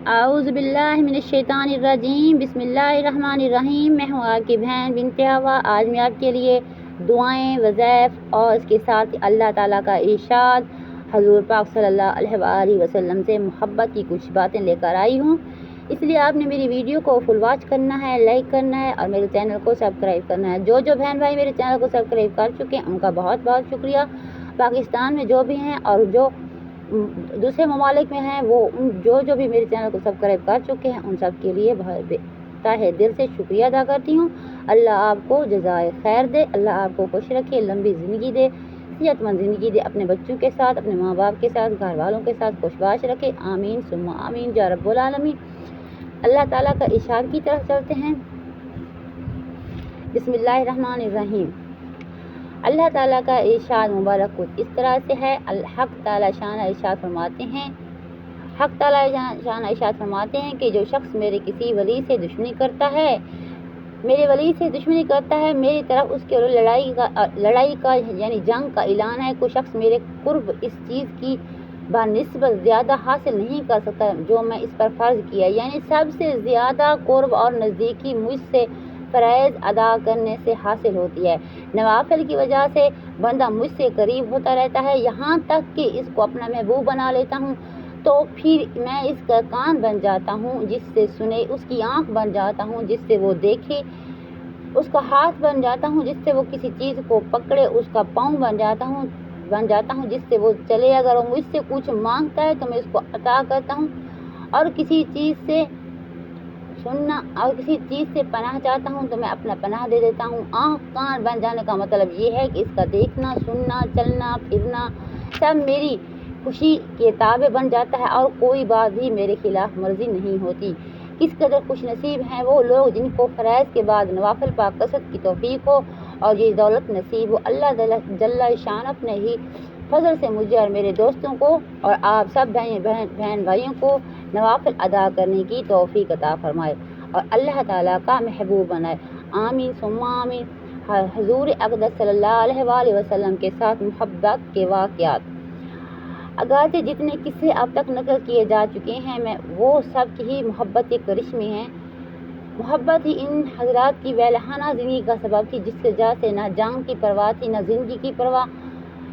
اعوذ باللہ من الشیطان الرجیم، بسم اللہ الرحمن الرحیم۔ میں ہوں آپ کی بہن بنت ہوا۔ آج میں آپ کے لیے دعائیں، وظائف اور اس کے ساتھ اللہ تعالیٰ کا ارشاد، حضور پاک صلی اللہ علیہ وآلہ وسلم سے محبت کی کچھ باتیں لے کر آئی ہوں۔ اس لیے آپ نے میری ویڈیو کو فل واچ کرنا ہے، لائک کرنا ہے اور میرے چینل کو سبسکرائب کرنا ہے۔ جو بہن بھائی میرے چینل کو سبسکرائب کر چکے ہیں ان کا بہت بہت شکریہ۔ پاکستان میں جو بھی ہیں اور جو دوسرے ممالک میں ہیں، وہ جو بھی میرے چینل کو سبسکرائب کر چکے ہیں ان سب کے لیے بہت تہہ دل سے شکریہ ادا کرتی ہوں۔ اللہ آپ کو جزائے خیر دے، اللہ آپ کو خوش رکھے، لمبی زندگی دے، صحت مند زندگی دے، اپنے بچوں کے ساتھ، اپنے ماں باپ کے ساتھ، گھر والوں کے ساتھ خوشباش رکھے، آمین ثم آمین یا رب العالمین۔ اللہ تعالیٰ کا ارشاد کی طرف چلتے ہیں۔ بسم اللہ الرحمن الرحیم۔ اللہ تعالیٰ کا ارشاد مبارک کچھ اس طرح سے ہے۔ حق تعالیٰ شانہ ارشاد فرماتے ہیں، حق تعالیٰ شانہ ارشاد فرماتے ہیں کہ جو شخص میرے کسی ولی سے دشمنی کرتا ہے، میرے ولی سے دشمنی کرتا ہے، میری طرف اس کے لڑائی کا یعنی جنگ کا اعلان ہے۔ کوئی شخص میرے قرب اس چیز کی بنسبت زیادہ حاصل نہیں کر سکتا جو میں اس پر فرض کیا، یعنی سب سے زیادہ قرب اور نزدیکی مجھ سے فرائض ادا کرنے سے حاصل ہوتی ہے۔ نوافل کی وجہ سے بندہ مجھ سے قریب ہوتا رہتا ہے، یہاں تک کہ اس کو اپنا محبوب بنا لیتا ہوں، تو پھر میں اس کا کان بن جاتا ہوں جس سے سنے، اس کی آنکھ بن جاتا ہوں جس سے وہ دیکھے، اس کا ہاتھ بن جاتا ہوں جس سے وہ کسی چیز کو پکڑے، اس کا پاؤں بن جاتا ہوں جس سے وہ چلے۔ اگر وہ مجھ سے کچھ مانگتا ہے تو میں اس کو عطا کرتا ہوں، اور کسی چیز سے پناہ چاہتا ہوں تو میں اپنا پناہ دے دیتا ہوں۔ آنکھ کان بن جانے کا مطلب یہ ہے کہ اس کا دیکھنا، سننا، چلنا پھرنا سب میری خوشی کے تابع بن جاتا ہے اور کوئی بات بھی میرے خلاف مرضی نہیں ہوتی۔ کس قدر خوش نصیب ہیں وہ لوگ جن کو فرائض کے بعد نوافل پاک کثرت کی توفیق ہو اور یہ دولت نصیب ہو۔ اللہ جل شان اپنے ہی فضل سے مجھے اور میرے دوستوں کو اور آپ سب بہن بھائیوں کو نوافل ادا کرنے کی توفیق عطا فرمائے اور اللہ تعالیٰ کا محبوب بنائے، آمین ثم آمین۔ حضور اقدس صلی اللہ علیہ وآلہ وسلم کے ساتھ محبت کے واقعات، اگرچہ جتنے قصے اب تک نقل کیے جا چکے ہیں وہ سب ہی محبت کے کرشمے ہیں۔ محبت ہی ان حضرات کی ویلہانہ زندگی کا سبب تھی، جس کی وجہ سے نہ جان کی پرواہ تھی، نہ زندگی کی پرواہ،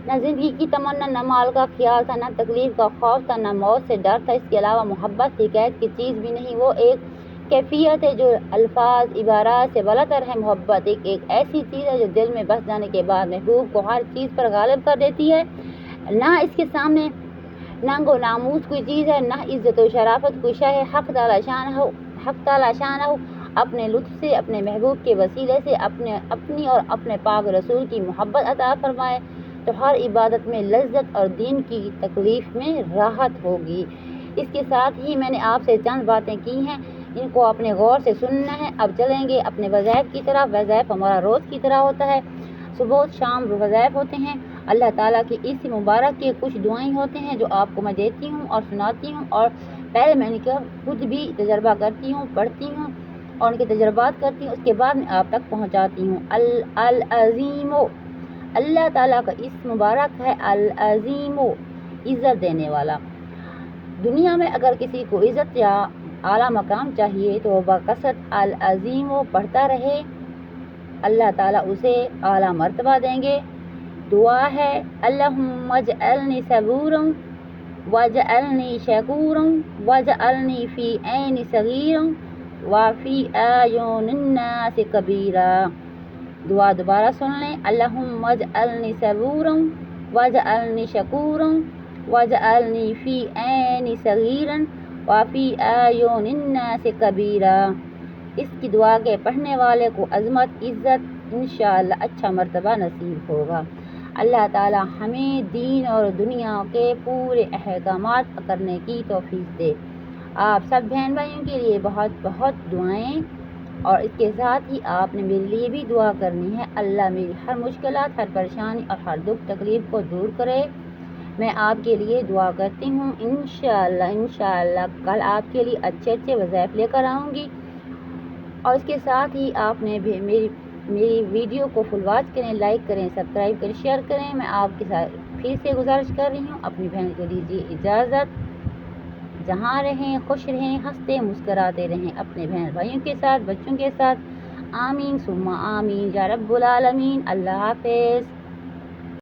نہ زندگی کی تمنا، نہ مال کا خیال تھا، نہ تکلیف کا خوف تھا، نہ موت سے ڈر تھا۔ اس کے علاوہ محبت حکایت کی چیز بھی نہیں، وہ ایک کیفیت ہے جو الفاظ عبارات سے بالاتر ہے۔ محبت ایک ایسی چیز ہے جو دل میں بس جانے کے بعد محبوب کو ہر چیز پر غالب کر دیتی ہے۔ نہ اس کے سامنے ننگ و ناموس کوئی چیز ہے، نہ عزت و شرافت کوئی شے ہے۔ حق تعالیٰ شانہ اپنے لطف سے، اپنے محبوب کے وسیلے سے اپنی اور اپنے پاک رسول کی محبت عطا فرمائے تو ہر عبادت میں لذت اور دین کی تکلیف میں راحت ہوگی۔ اس کے ساتھ ہی میں نے آپ سے چند باتیں کی ہیں، ان کو اپنے غور سے سننا ہے۔ اب چلیں گے اپنے وظائف کی طرف۔ وظائف ہمارا روز کی طرح ہوتا ہے، صبح شام وظائف ہوتے ہیں۔ اللہ تعالیٰ کی اس مبارک کے کچھ دعائیں ہوتے ہیں جو آپ کو میں دیتی ہوں اور سناتی ہوں، اور پہلے میں نے خود بھی تجربہ کرتی ہوں، پڑھتی ہوں اور ان کے تجربات کرتی ہوں، اس کے بعد میں آپ تک پہنچاتی ہوں۔ العظیم، اللہ تعالیٰ کا اس مبارک ہے العظیم، عزت دینے والا۔ دنیا میں اگر کسی کو عزت یا اعلیٰ مقام چاہیے تو وہ بکثرت العظیم پڑھتا رہے، اللہ تعالیٰ اسے اعلیٰ مرتبہ دیں گے۔ دعا ہے، اللہم اجعلنی صبورا واجعلنی شکورا واجعلنی فی عین صغیرا وفی اعین الناس کبیرا۔ دعا دوبارہ سن لیں، اللہم اجعلنی صبورا واجعلنی شکورا واجعلنی فی عین صغیرا وفی اعین الناس کبیرا۔ اس کی دعا کے پڑھنے والے کو عظمت، عزت، انشاءاللہ اچھا مرتبہ نصیب ہوگا۔ اللہ تعالی ہمیں دین اور دنیا کے پورے احکامات کرنے کی توفیق دے۔ آپ سب بہن بھائیوں کے لیے بہت بہت دعائیں، اور اس کے ساتھ ہی آپ نے میرے لیے بھی دعا کرنی ہے۔ اللہ میری ہر مشکلات، ہر پریشانی اور ہر دکھ تکلیف کو دور کرے۔ میں آپ کے لیے دعا کرتی ہوں، انشاءاللہ کل آپ کے لیے اچھے اچھے وظائف لے کر آؤں گی۔ اور اس کے ساتھ ہی آپ نے بھی میری ویڈیو کو فل واچ کریں، لائک کریں، سبسکرائب کریں، شیئر کریں۔ میں آپ کے ساتھ پھر سے گزارش کر رہی ہوں، اپنی بہن کو دیجیے اجازت۔ جہاں رہیں خوش رہیں، ہنستے مسکراتے رہیں اپنے بہن بھائیوں کے ساتھ، بچوں کے ساتھ۔ آمین ثم آمین یا رب العالمین۔ اللہ حافظ۔